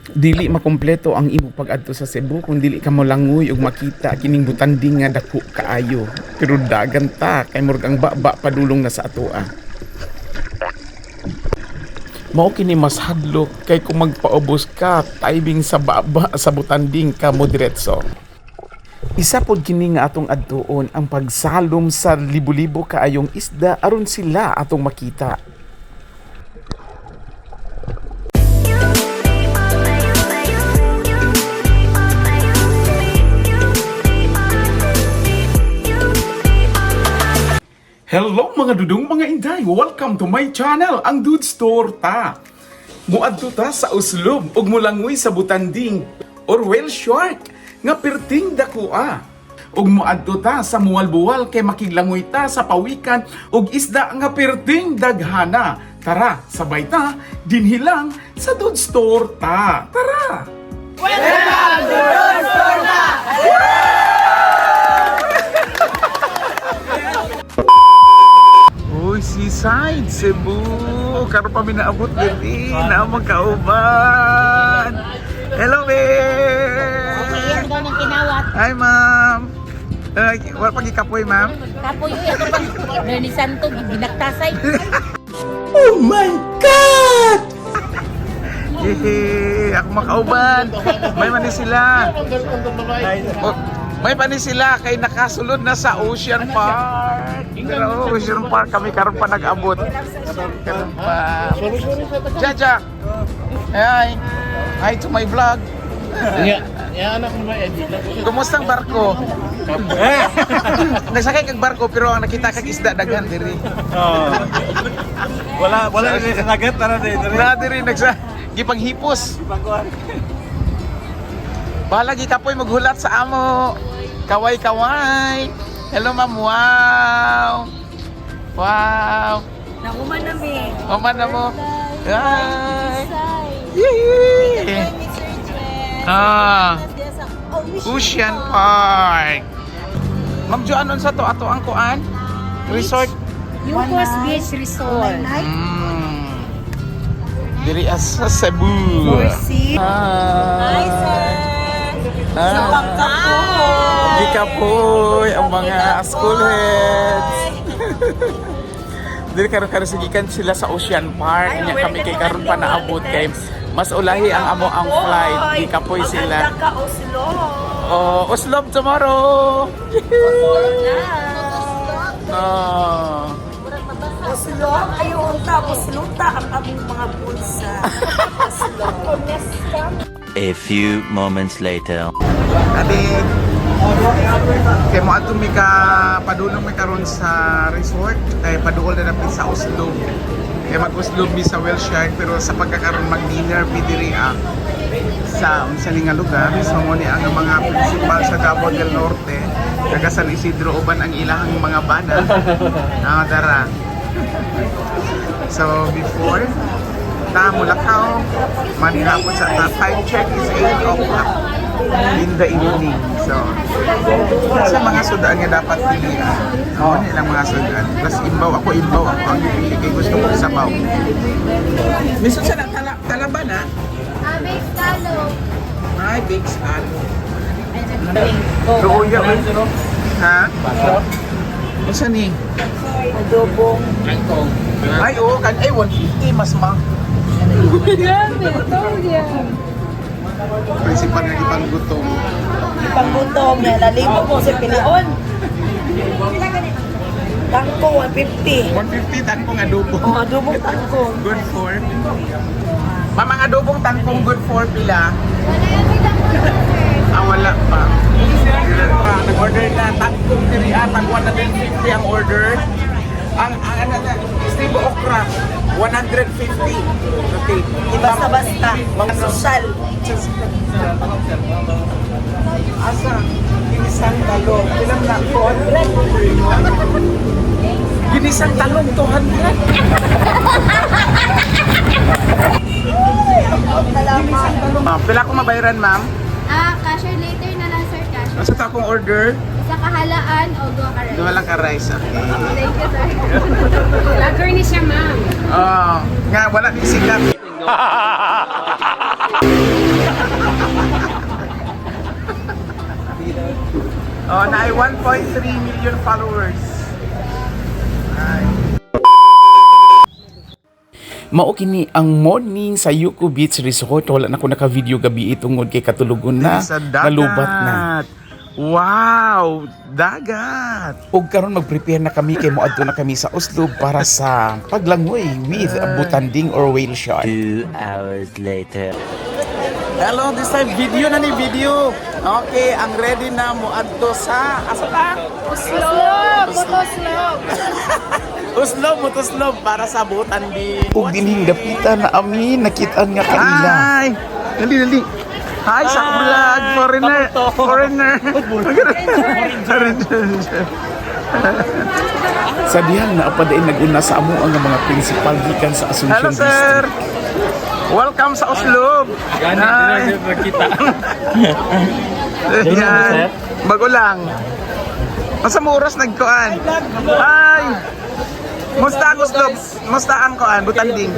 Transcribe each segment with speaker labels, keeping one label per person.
Speaker 1: Dili makompleto ang imo pag-adto sa Cebu kung dili ka molangoy ug makita kining butanding nga dako kaayo. Pero dagan ta kay murag ang baba padulong na sa atoa. Mao kini mas hadlok kay kung magpaubos ka timing sa baba sa butanding ka mo diretso. Isa pod kini nga atong adtuon ang pagsalom sa libo-libo kaayong isda aron sila atong makita. Hello mga dudong, mga inday! Welcome to my channel, ang Dude Store ta! Muadto ta sa uslob ug mulangoy sa butanding or whale shark nga perting dakua. Ug muadto ta sa muwal-buwal kay makiglangoy ta sa pawikan ug isda nga perting daghana. Tara, sabay ta dinhilang sa Dude Store ta. Tara!
Speaker 2: Welcome to Dude Store ta!
Speaker 1: Uy, Seaside, Cebu. Karon pa minaabot diri na magkauban. Hello, babe.
Speaker 2: Okay, yan daw ng kinawat.
Speaker 1: Hi, ma'am. Wala pag ikapoy, ma'am.
Speaker 2: Kapoy yun, ito pang Bernie Santo, binaktasay.
Speaker 1: Oh my God! Yehey! Ako makauban. May mani sila. Oh, may mani sila kay nakasulod na sa Ocean Park. Pero Ocean Park kami karon pa nag-abot. Karon pa. Jaja. Hi. Hi to my vlog.
Speaker 3: Ya anak mo ba edit na ko.
Speaker 1: Kumusta ang barko? Nagsakay kag barko pero ang nakita kag isda daghan diri.
Speaker 3: Oh. Wala ni nagat tara diri.
Speaker 1: Na diri gipanghipos. Bahala gikapoy maghulat sa amo. Kaway-kaway. Hello ma'am. Wow. Wow.
Speaker 2: Nakuman na mi.
Speaker 1: Oman na mo. Hi. Yee. Ocean Park. Ma'am Jo, anon sa to? Ato ang kuan? Resort?
Speaker 2: Yukos Beach Resort.
Speaker 1: Diri sa Cebu.
Speaker 2: Hi, sir.
Speaker 1: Gikapoy ang mga school heads. Dili karon sigikan sila sa Ocean Park. Nya kami kay karon pa naabot kay mas ulahi ang amo ang flight. Gikapoy sila. Oh, Oslo tomorrow. Oh.
Speaker 2: Oslo, ayaw tapos luta ang aming mga bulsa. Oslo.
Speaker 4: A few moments later.
Speaker 1: Adi, kay mo ato mi ka padulong mi karon sa resort kay paduol na napin sa Oslo. Kay mag-Oslo mi sa whale shark pero sa pagkakaroon mag-dinner pidiri sa unsa nga lugar so mo ni ang mga principal sa Davao del Norte taga San Isidro uban ang ilahang mga bana. Dara. So before Mulakaw, Manila po sa time check is 8 o'clock in the evening. So, sa mga sudaan nga dapat pilihan. Ako nilang mga sudaan. Plus imbaw ako. Ang pipili kay gusto ko sa baw. Miso sa talaba na?
Speaker 2: Big Talo.
Speaker 1: Ay, big talo. Luya ba? Ha? Masa ni?
Speaker 2: Adobong.
Speaker 1: Ay, oo. Ay, 150 mas ma. Principal nga ibang gutom.
Speaker 2: Panggutom yan, nalibo mo sa pilion. Tangko, 150.
Speaker 1: 150 tangkong adobo.
Speaker 2: O, adobong tangko.
Speaker 1: Good for? Ma'am, ang adobong tangkong good for pila? Wala pa. Nag-order na tangkong diri tag 150 ang order. Ang stibo okra 150. Okay.
Speaker 2: Basta-basta, mga sosyal.
Speaker 1: Asa? Ginisang talong. Ilang na? 200? Ginisang talong 200? Pila ko mabayaran, ma'am?
Speaker 5: Cashier later na lang, sir. Cashier.
Speaker 1: Asa ta akong order?
Speaker 5: Sa kahalaan o duha ka rice.
Speaker 1: Duha lang ka rice. Okay.
Speaker 5: Thank you, sir. Vlogger ni siya, ma'am.
Speaker 1: Nga, wala ni sikat. Oh, na ay 1.3 million followers. Mao kini ang morning sa Yuko Beach Resort. Wala na ko naka-video gabi itungod kay katulugon na nalubat na. Wow, dagat. Ug karon mag-prepare na kami kay moadto na kami sa Oslo para sa paglangoy with butanding or whale shark.
Speaker 4: 2 hours later.
Speaker 1: Hello, this time video na ni video. Okay, ang ready na moadto sa asa ta? Oslo para sa butanding. Ug dinhing dapitan na amin nakitaan nga kanila. Hi. Dali. Hi sa vlog, foreigner. Sa dihang naapadain nag-una sa amo ang mga principal gikan sa Asuncion
Speaker 3: Hello,
Speaker 1: District.
Speaker 3: sir. Welcome sa Oslo.
Speaker 6: Ganit na kita.
Speaker 3: Yan. Bago lang. Masa mo oras nagkuan? Hi. Musta ang Oslo? Musta ang kuan? Butanding.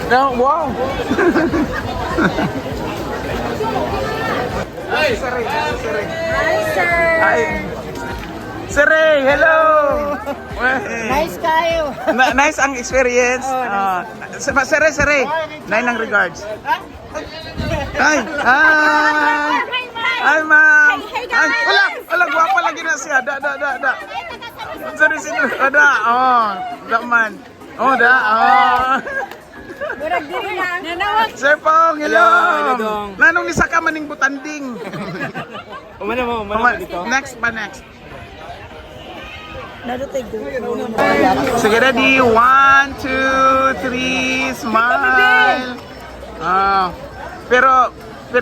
Speaker 3: No, wow. Hi, sir. Hi. Sir, hello.
Speaker 2: Nice kayo.
Speaker 3: Nice ang experience. Sir. Nay ng regards. Hi. Hi, ma'am.
Speaker 2: Hey, guys.
Speaker 3: Wala, gwapa lagi na siya. Da. Sorry. Da. Oh, da man. Oh, da. Oh.
Speaker 2: Murag diri na. Nanawag.
Speaker 3: Sir Pong, hello.
Speaker 6: Hello, Dong.
Speaker 3: Nanong ni saka maning butanding.
Speaker 6: Umana mo dito.
Speaker 3: Next.
Speaker 2: Nadutay ko.
Speaker 3: Sige, ready? 1, 2, 3, smile. Ah, pero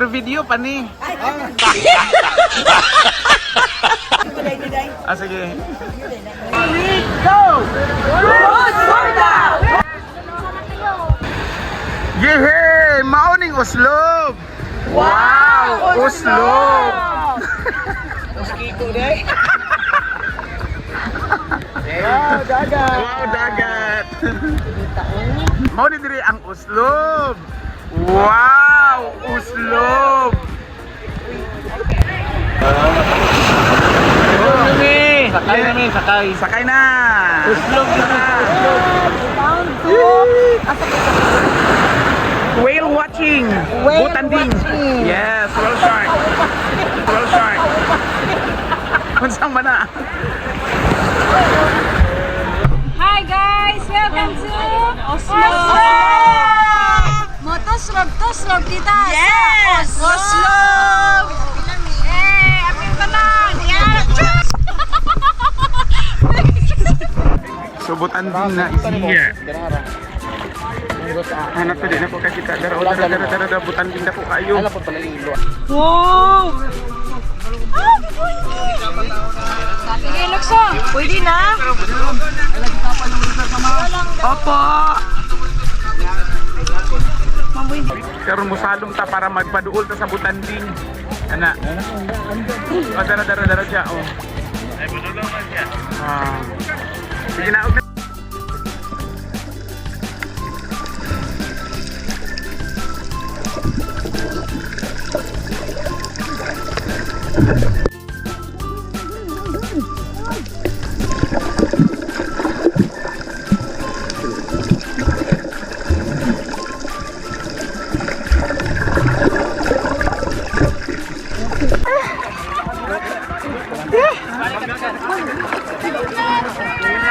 Speaker 3: video pa ni. Sige. Go! Yehey! Mauning Oslo! Wow! Oslo! Wow, dagat! Mao ni diri ang Oslo! Wow! Oslo! Sakay na! Oslo! Whale watching! Butanding! Yes, whale shark! Unsang mana?
Speaker 2: Hi guys, welcome to Oslo. Motoslog kita. Yes. Oslo. Apin pa lang.
Speaker 3: So butanding na is here. Hanap pa din ako kakita. Dara, butanding na po kayo.
Speaker 2: Wow. Sige, Lukso. Pwede na.
Speaker 3: Opo! Karon musalom ta para magpaduol ta sa butanding. Ana. O, dara siya. Oh. Ay, padulungan siya. Sige na.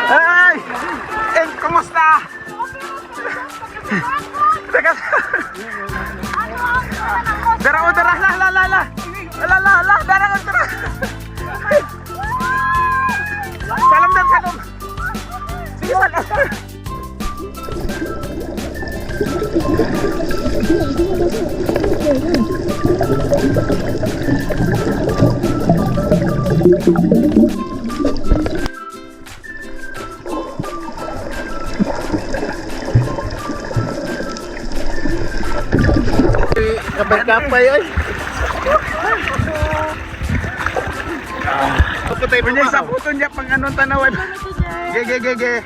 Speaker 3: Ay! Kumusta? Teka. Dara. Salam. Sige, salam. Kapay ay. Punya sa puto niya pang anong tanawan. Ge.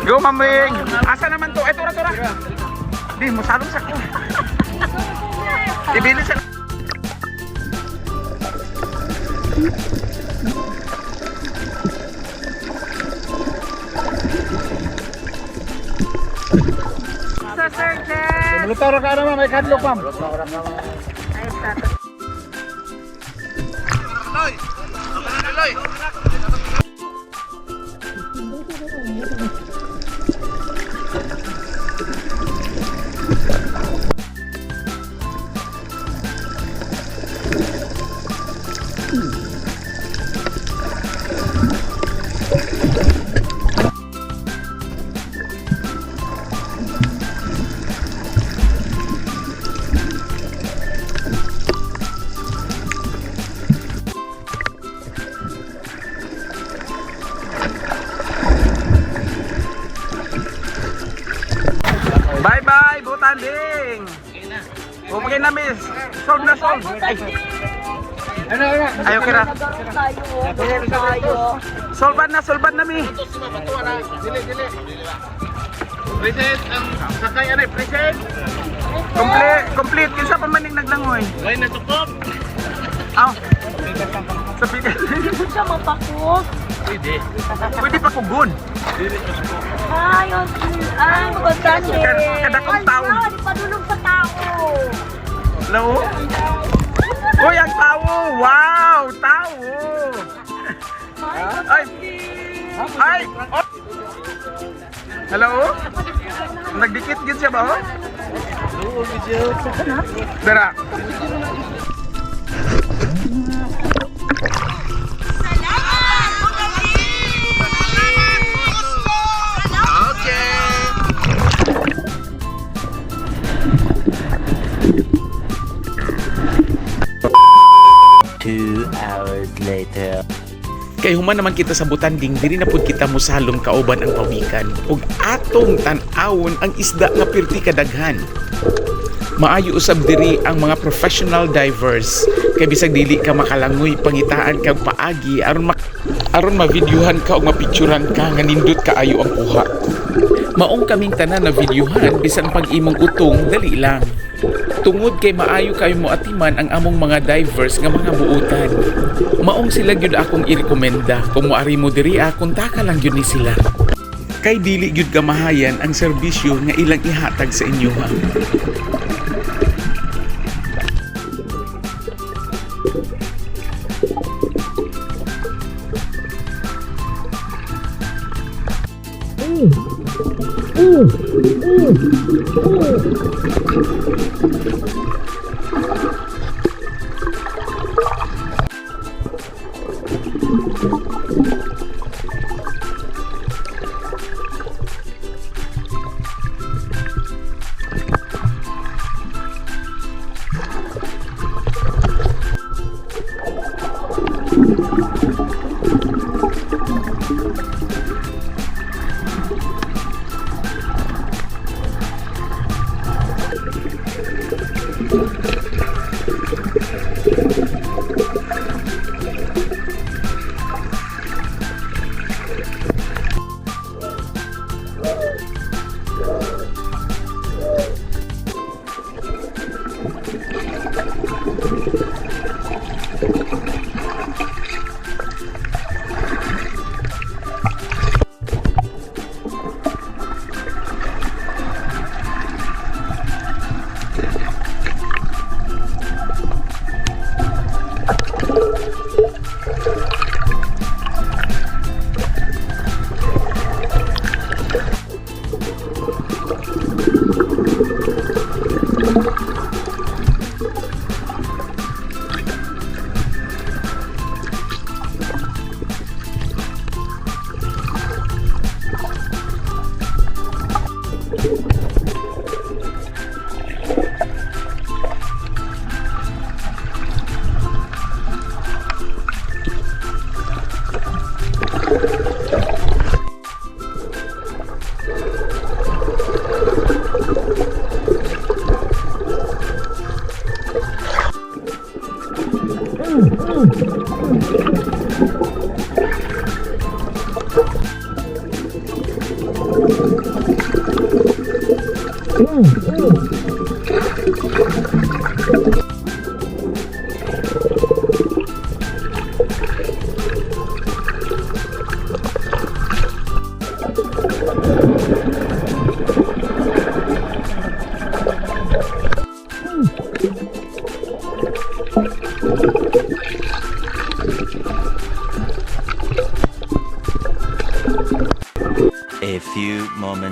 Speaker 3: Go, Maming! Asa naman to? Ay, tura. Di, masalong sa ko. Ibili sa... Sa circle!
Speaker 6: Malutaro ka naman, may kadlok, ma'am.
Speaker 3: Bye-bye, Butanding! Bumagay na, miss. Solve na, solve. Ay, ayaw kira. Solvan na, mi. Present, ang sakay, ano, present. Complete. Kinsa pa maning naglangoy? Ay, natukop. Aw. Sa bigat.
Speaker 2: Siya mapakot.
Speaker 3: Pwede pa kugun.
Speaker 2: Ayos. Ay, magandang
Speaker 3: Kada kong tao.
Speaker 2: Ay, padulog sa tao.
Speaker 3: Hello? Uy, ang tao! Wow! Tao! Ay! Ay! Oh! Hello? Nagdikit gid siya ba? Oh? Dara.
Speaker 4: Later.
Speaker 1: Kay human naman kita sa Butanding, diri na pud kita mosalom kauban ang pawikan ug atong tan-awon ang isda nga pirti kadaghan. Maayo usab diri ang mga professional divers kay bisag dili ka makalangoy pangitaan kag paagi aron ma-videohan ka ug mapicturan ka nga nindot kaayo ang kuha. Maong kaming tanan na videohan bisan pag imong utong dali lang. Tungod kay maayo kayo mo atiman ang among mga divers nga mga buutan. Maong sila gyud akong irekomenda kung moari mo diri kontak lang gyud ni sila. Kay dili gyud kamahayan ang serbisyo nga ilang ihatag sa inyo ha.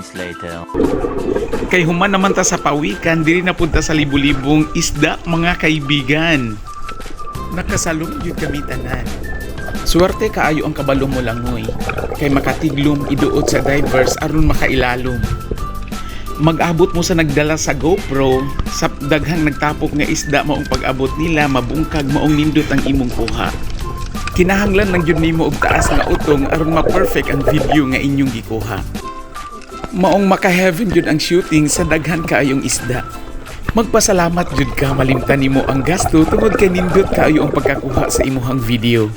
Speaker 4: moments later.
Speaker 1: Kay human naman ta sa pawikan, diri na punta sa libu-libong isda mga kaibigan. Nakasalong yun kami tanan. Suwerte kaayo ang kabalo mo langoy. Kay makatiglom iduot sa divers aron makailalom. Mag-abot mo sa nagdala sa GoPro, sa daghang nagtapok nga isda maong pag-abot nila, mabungkag maong nindot ang imong kuha. Kinahanglan lang yun nimo og taas nga utong aron ma-perfect ang video nga inyong gikuha. Maong maka-heaven yun ang shooting sa daghan kaayong isda. Magpasalamat jud ka malimtan nimo ang gasto tungod kay nindot kaayo ang pagkakuha sa imuhang video.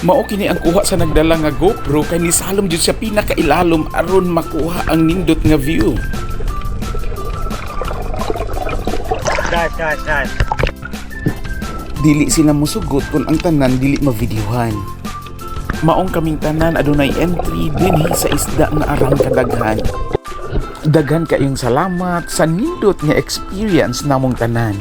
Speaker 1: Mao kini ang kuha sa nagdala nga GoPro kay nisalom jud sa pinakailalom aron makuha ang nindot nga view.
Speaker 6: Guys.
Speaker 1: Dili sila musugot kung ang tanan dili mavideohan. Maong kaming tanan adunay entry dinhi sa isda nga arang kadaghan. Daghan kayong salamat sa nindot nga experience namong tanan.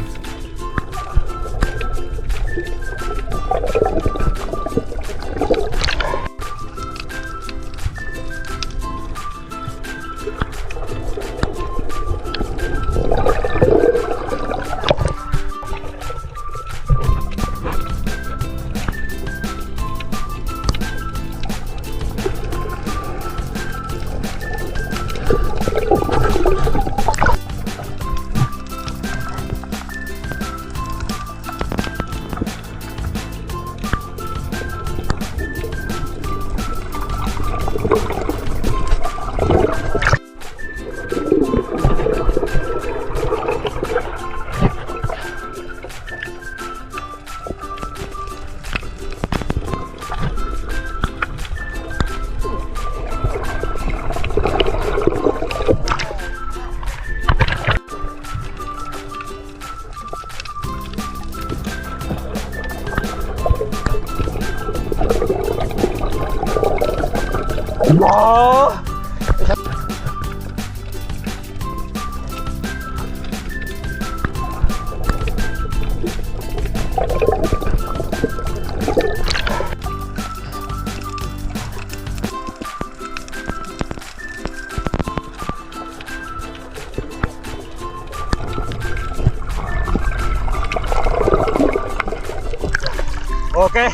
Speaker 6: Okay.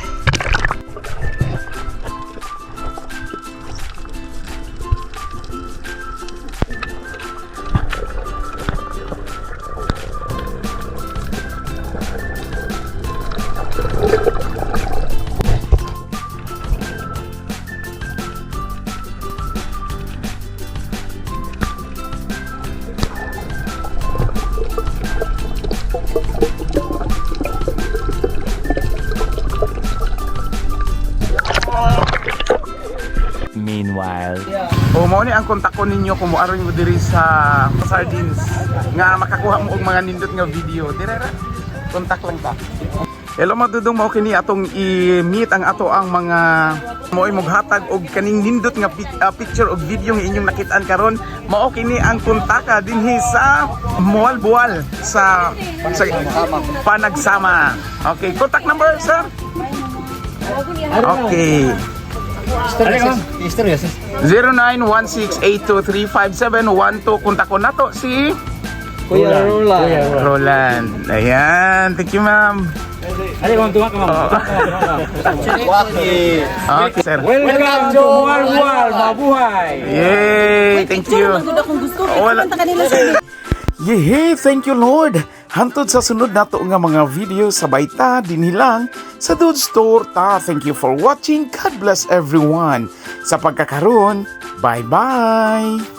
Speaker 4: Meanwhile,
Speaker 3: O mao ni ang kontak ko ninyo kung moaron mo diri sa sardines nga makakuha mo og mga nindot nga video. Dire ra. Kontak lang ta. Hello madudong, mao kini atong i-meet ang ato ang mga mo'y maghatag og kaning nindot nga picture og video nga inyong nakitaan karon. Mao kini ang kontaka dinhi sa Mualbual sa Panagsama. Okay, contact number sir. Okay. 0916823571 kontak ko nato si
Speaker 6: Kuya
Speaker 3: Roland. Ayan, thank you ma'am. Okay sir.
Speaker 6: Welcome to Mualbual, mabuhay.
Speaker 3: Yay, thank you. Wala. Yehey, thank you Lord. Hantod sa sunod nato nga mga video sa bayta dinhilang sa Dude Store ta. Thank you for watching. God bless everyone. Sa pagkakaroon, bye-bye.